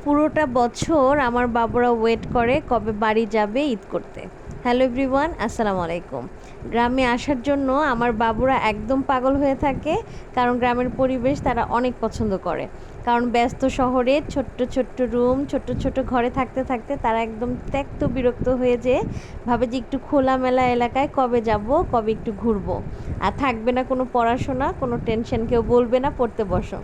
পুরোটা বছর আমার বাবুরা ওয়েট করে কবে বাড়ি যাবে ঈদ করতে। হ্যালো এভরিওয়ান, আসসালামু আলাইকুম। গ্রামে আসার জন্য আমার বাবুরা একদম পাগল হয়ে থাকে, কারণ গ্রামের পরিবেশ তারা অনেক পছন্দ করে। কারণ ব্যস্ত শহরে ছোট্ট ছোট্ট রুম, ছোট্ট ছোট্ট ঘরে থাকতে থাকতে তারা একদম ত্যক্ত বিরক্ত হয়ে যেয়ে ভাবে যে একটু খোলামেলা এলাকায় কবে যাব, কবে একটু ঘুরবো, আর থাকবে না কোনো পড়াশোনা, কোনো টেনশন, কেউ বলবে না পড়তে বসো।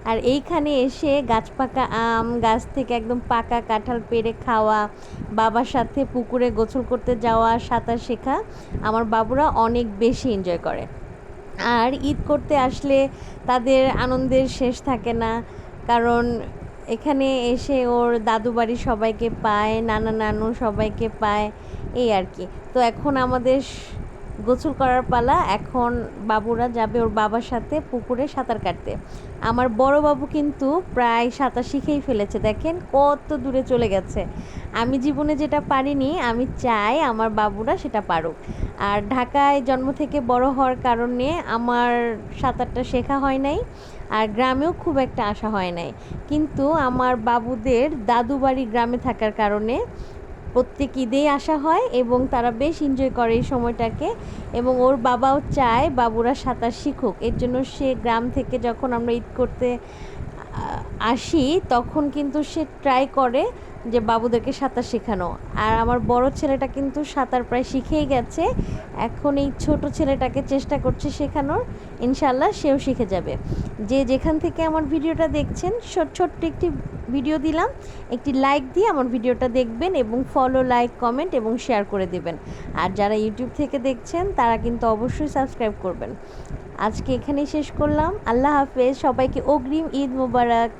আর এইখানে এসে গাছ পাকা আম, গাছ থেকে একদম পাকা কাঁঠাল পেড়ে খাওয়া, বাবার সাথে পুকুরে গোসল করতে যাওয়া, সাঁতার শেখা আমার বাবুরা অনেক বেশি এনজয় করে। আর ঈদ করতে আসলে তাদের আনন্দের শেষ থাকে না, কারণ এখানে এসে ওর দাদু বাড়ির সবাইকে পায়, নানা নানু সবাইকে পায়, এই আর কি। তো এখন আমাদের গোসল করার পালা। এখন বাবুরা যাবে ওর বাবার সাথে পুকুরে সাঁতার কাটতে। আমার বড় বাবু কিন্তু প্রায় সাঁতার শিখেই ফেলেছে, দেখেন কত দূরে চলে গেছে। আমি জীবনে যেটা পারিনি, আমি চাই আমার বাবুরা সেটা পারুক। আর ঢাকায় জন্ম থেকে বড় হওয়ার কারণে আমার সাঁতারটা শেখা হয় নাই, আর গ্রামেও খুব একটা আসা হয় নাই। কিন্তু আমার বাবুদের দাদু বাড়ি গ্রামে থাকার কারণে প্রত্যেক ঈদেই আসা হয় এবং তারা বেশ এনজয় করে এই সময়টাকে। এবং ওর বাবাও চায় বাবুরা সাঁতার শিখুক, এর জন্য সে গ্রাম থেকে যখন আমরা ঈদ করতে আসি তখন কিন্তু সে ট্রাই করে যে বাবুদেরকে সাঁতার শেখানো। আর আমার বড় ছেলেটা কিন্তু সাঁতার প্রায় শিখেই গেছে, এখন এই ছোট ছেলেটাকে চেষ্টা করছে শেখানোর। ইনশাল্লাহ সেও শিখে যাবে। যে যেখান থেকে আমার ভিডিওটা দেখছেন, ছোট্ট একটি ভিডিও দিলাম, একটি লাইক দিয়ে আমার ভিডিওটা দেখবেন এবং ফলো, লাইক, কমেন্ট এবং শেয়ার করে দেবেন। আর যারা ইউটিউব থেকে দেখছেন তারা কিন্তু অবশ্যই সাবস্ক্রাইব করবেন। আজকে এখানেই শেষ করলাম। আল্লাহ হাফেজ, সবাইকে অগ্রিম ঈদ মোবারক।